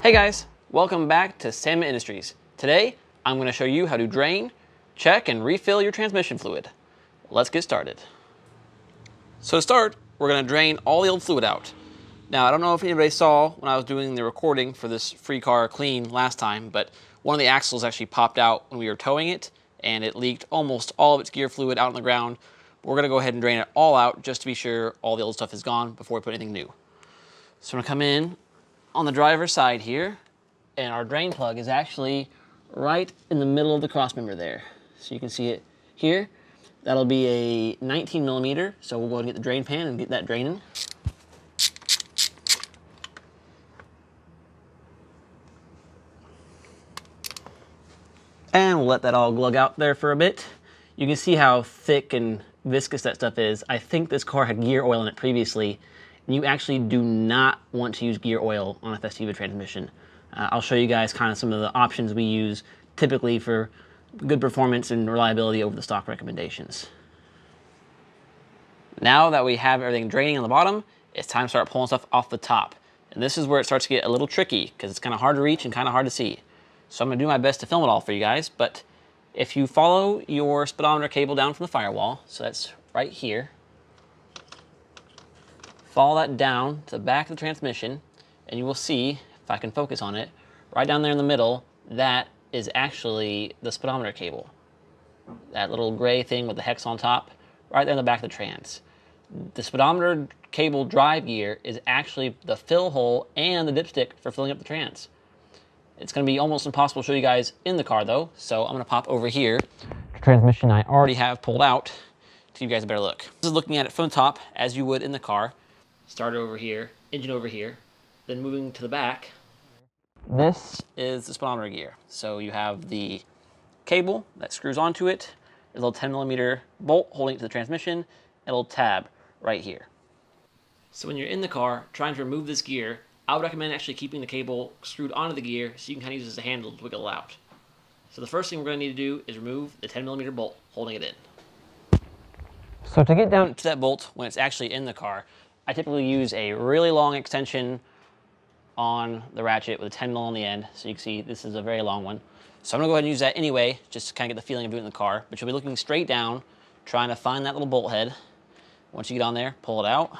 Hey guys, welcome back to Salmon Industries. Today, I'm going to show you how to drain, check, and refill your transmission fluid. Let's get started. So to start, we're going to drain all the old fluid out. Now, I don't know if anybody saw when I was doing the recording for this free car clean last time, but one of the axles actually popped out when we were towing it, and it leaked almost all of its gear fluid out on the ground. We're going to go ahead and drain it all out just to be sure all the old stuff is gone before we put anything new. So I'm going to come in on the driver's side here, and our drain plug is actually right in the middle of the cross member there. So you can see it here. That'll be a 19 millimeter, so we'll go ahead and get the drain pan and get that draining. And we'll let that all glug out there for a bit. You can see how thick and viscous that stuff is. I think this car had gear oil in it previously. You actually do not want to use gear oil on a Festiva transmission. I'll show you guys kind of some of the options we use typically for good performance and reliability over the stock recommendations. Now that we have everything draining on the bottom, it's time to start pulling stuff off the top. And this is where it starts to get a little tricky because it's kind of hard to reach and kind of hard to see. So I'm going to do my best to film it all for you guys, but if you follow your speedometer cable down from the firewall, so that's right here, follow that down to the back of the transmission, and you will see, if I can focus on it, right down there in the middle, that is actually the speedometer cable. That little gray thing with the hex on top, right there in the back of the trans. The speedometer cable drive gear is actually the fill hole and the dipstick for filling up the trans. It's going to be almost impossible to show you guys in the car though, so I'm going to pop over here. The transmission I already have pulled out to give you guys a better look. This is looking at it from the top, as you would in the car. Starter over here, engine over here, then moving to the back. This is the speedometer gear. So you have the cable that screws onto it, a little 10 millimeter bolt holding it to the transmission, and a little tab right here. So when you're in the car trying to remove this gear, I would recommend actually keeping the cable screwed onto the gear so you can kind of use it as a handle to wiggle it out. So the first thing we're going to need to do is remove the 10 millimeter bolt holding it in. So to get down to that bolt when it's actually in the car, I typically use a really long extension on the ratchet with a 10 mil on the end. So you can see this is a very long one. So I'm gonna go ahead and use that anyway, just to kind of get the feeling of doing it in the car. But you'll be looking straight down, trying to find that little bolt head. Once you get on there, pull it out.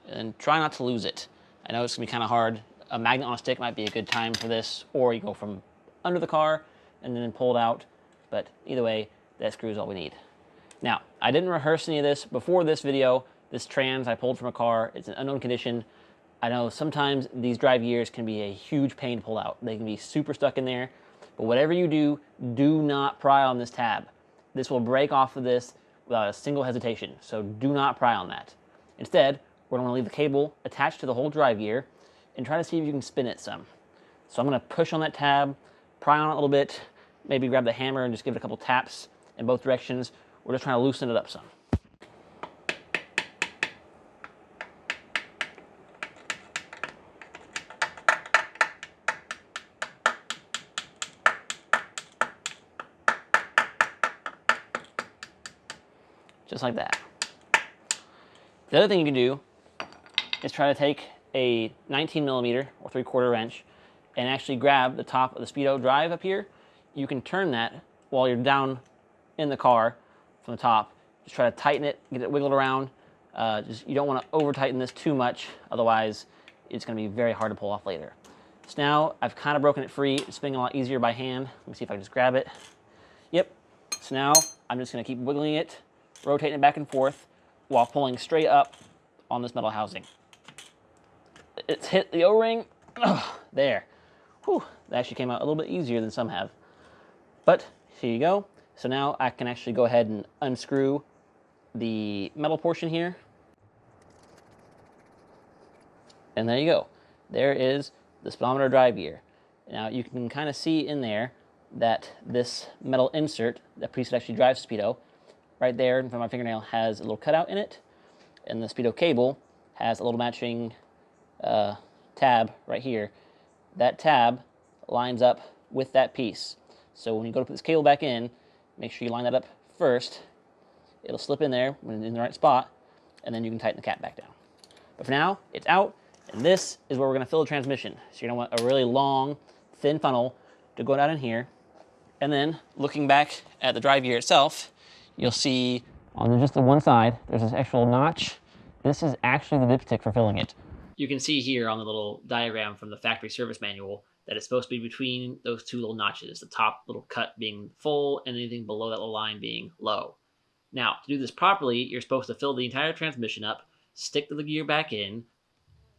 And try not to lose it. I know it's gonna be kind of hard. A magnet on a stick might be a good time for this, or you go from under the car and then pull it out. But either way, that screw is all we need. Now, I didn't rehearse any of this before this video. This trans I pulled from a car, it's an unknown condition. I know sometimes these drive gears can be a huge pain to pull out. They can be super stuck in there, but whatever you do, do not pry on this tab. This will break off of this without a single hesitation, so do not pry on that. Instead, we're gonna leave the cable attached to the whole drive gear and try to see if you can spin it some. So I'm gonna push on that tab, pry on it a little bit, maybe grab the hammer and just give it a couple taps in both directions. We're just trying to loosen it up some. Just like that. The other thing you can do is try to take a 19 millimeter or 3/4 wrench and actually grab the top of the speedo drive up here. You can turn that while you're down in the car from the top. Just try to tighten it, get it wiggled around. You don't want to over tighten this too much, otherwise it's going to be very hard to pull off later. So now I've kind of broken it free. It's spinning a lot easier by hand. Let me see if I can just grab it. Yep. So now I'm just going to keep wiggling it, rotating it back and forth while pulling straight up on this metal housing. It's hit the O-ring. There. Whew, that actually came out a little bit easier than some have. But here you go. So now I can actually go ahead and unscrew the metal portion here. And there you go. There is the speedometer drive gear. Now you can kind of see in there that this metal insert that piece that actually drives speedo right there in front of my fingernail has a little cutout in it, and the speedo cable has a little matching tab right here. That tab lines up with that piece. So when you go to put this cable back in, make sure you line that up first. It'll slip in there when it's in the right spot, and then you can tighten the cap back down. But for now, it's out. And this is where we're gonna fill the transmission. So you're gonna want a really long, thin funnel to go down in here. And then looking back at the drive gear itself, you'll see on just the one side, there's this actual notch. This is actually the dipstick for filling it. You can see here on the little diagram from the factory service manual that it's supposed to be between those two little notches, the top little cut being full and anything below that little line being low. Now, to do this properly, you're supposed to fill the entire transmission up, stick the gear back in,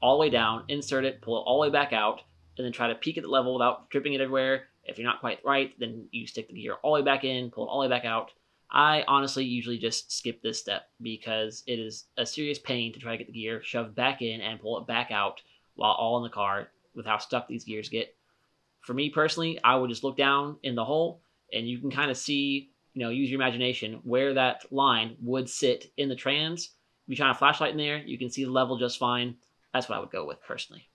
all the way down, insert it, pull it all the way back out, and then try to peak at the level without tripping it everywhere. If you're not quite right, then you stick the gear all the way back in, pull it all the way back out. I honestly usually just skip this step because it is a serious pain to try to get the gear shoved back in and pull it back out while all in the car with how stuck these gears get. For me personally, I would just look down in the hole and you can kind of see, use your imagination where that line would sit in the trans. If you shine a flashlight in there, you can see the level just fine. That's what I would go with personally.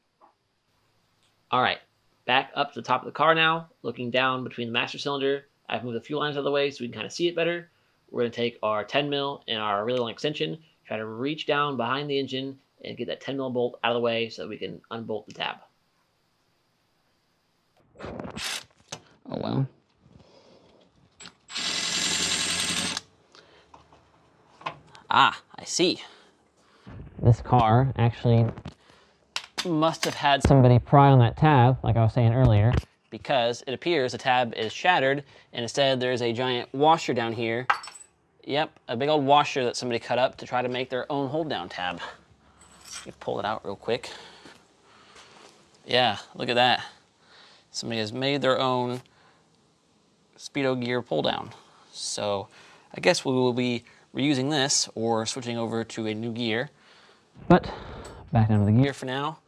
All right, back up to the top of the car now, looking down between the master cylinder. I've moved the fuel lines out of the way so we can kind of see it better. We're going to take our 10 mil and our really long extension, try to reach down behind the engine and get that 10 mil bolt out of the way so that we can unbolt the tab. Oh well. Ah, I see. This car actually must have had somebody pry on that tab, like I was saying earlier, because it appears the tab is shattered, and instead there's a giant washer down here. Yep, a big old washer that somebody cut up to try to make their own hold-down tab. Let me pull it out real quick. Yeah, look at that. Somebody has made their own speedo gear pull-down. So I guess we will be reusing this or switching over to a new gear. But back down to the gear for now.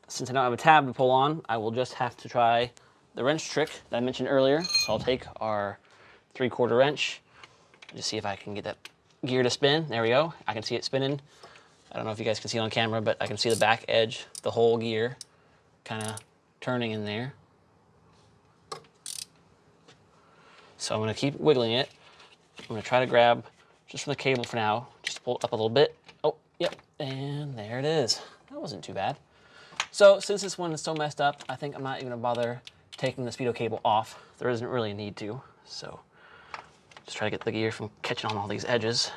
Since I don't have a tab to pull on, I will just have to try the wrench trick that I mentioned earlier. So I'll take our 3/4 wrench, just see if I can get that gear to spin. There we go. I can see it spinning. I don't know if you guys can see it on camera, but I can see the back edge, the whole gear, kind of turning in there. So I'm going to keep wiggling it. I'm going to try to grab just from the cable for now, just to pull it up a little bit. Oh, yep, and there it is. That wasn't too bad. So since this one is so messed up, I think I'm not even gonna bother taking the speedo cable off. There isn't really a need to. So just try to get the gear from catching on all these edges.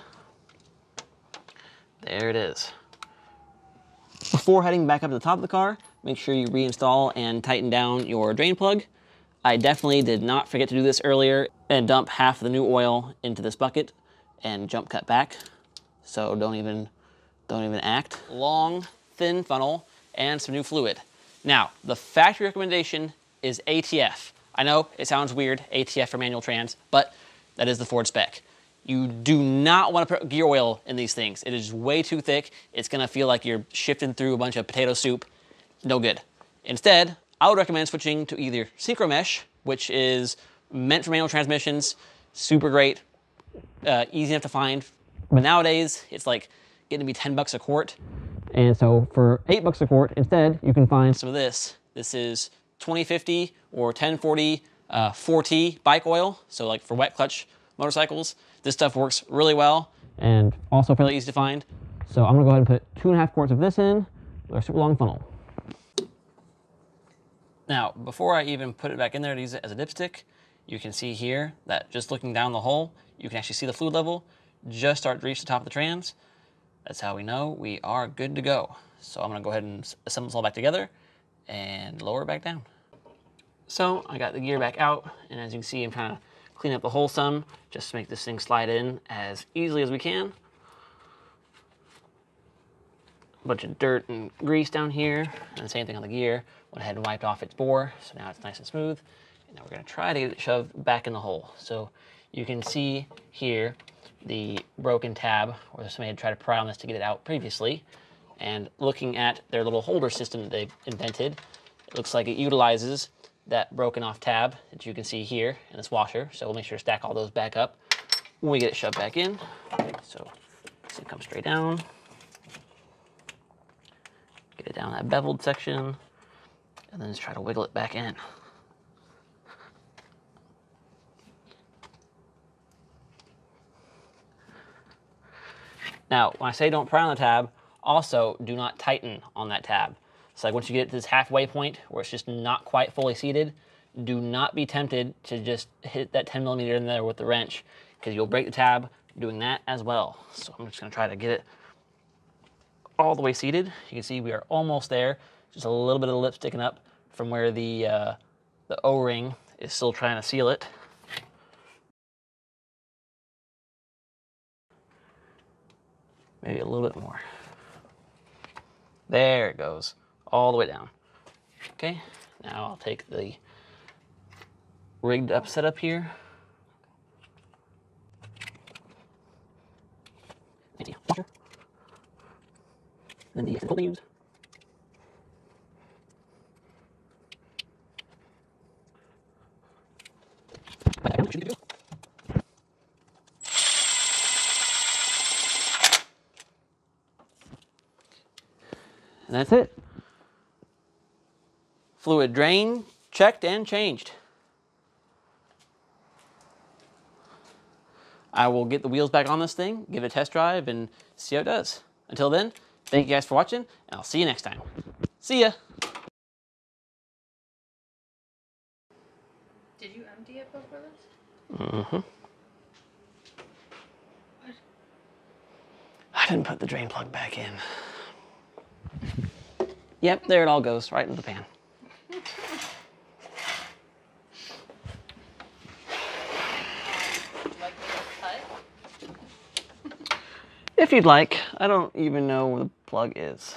There it is. Before heading back up to the top of the car, make sure you reinstall and tighten down your drain plug. I definitely did not forget to do this earlier and dump half of the new oil into this bucket and jump cut back. So don't even act. Long, thin funnel and some new fluid. Now, the factory recommendation is ATF. I know it sounds weird, ATF for manual trans, but that is the Ford spec. You do not want to put gear oil in these things. It is way too thick. It's gonna feel like you're shifting through a bunch of potato soup. No good. Instead, I would recommend switching to either Synchro Mesh, which is meant for manual transmissions, super great, easy enough to find. But nowadays, it's like getting to be 10 bucks a quart. And so for 8 bucks a quart, instead, you can find some of this. This is 2050 or 1040 4T bike oil. So like for wet clutch motorcycles, this stuff works really well and also fairly easy to find. So I'm gonna go ahead and put 2.5 quarts of this in with our super long funnel. Now, before I even put it back in there to use it as a dipstick, you can see here that just looking down the hole, you can actually see the fluid level just start to reach the top of the trans. That's how we know we are good to go. So I'm gonna go ahead and assemble this all back together and lower it back down. So I got the gear back out, and as you can see, I'm trying to clean up the hole some just to make this thing slide in as easily as we can. A bunch of dirt and grease down here, and the same thing on the gear. Went ahead and wiped off its bore, so now it's nice and smooth. And now we're gonna try to get it shoved back in the hole. So you can see here the broken tab, or somebody had tried to pry on this to get it out previously. And looking at their little holder system that they've invented, it looks like it utilizes that broken off tab that you can see here in this washer. So we'll make sure to stack all those back up when we get it shoved back in. So this thing comes straight down. Get it down that beveled section, and then just try to wiggle it back in. Now, when I say don't pry on the tab, Also, do not tighten on that tab. So like once you get to this halfway point where it's just not quite fully seated, do not be tempted to just hit that 10 millimeter in there with the wrench, because you'll break the tab doing that as well. So I'm just gonna try to get it all the way seated. You can see we are almost there. Just a little bit of the lip sticking up from where the O-ring is still trying to seal it. Maybe a little bit more. There it goes, all the way down. Okay, now I'll take the rigged up setup here. Washer. Then the tool they use. And that's it. Fluid drain, checked and changed. I will get the wheels back on this thing, give it a test drive, and see how it does. Until then, thank you guys for watching, and I'll see you next time. See ya! Did you empty it before this? Mm-hmm. What? I didn't put the drain plug back in. Yep, there it all goes, right into the pan. If you'd like. I don't even know where the plug is.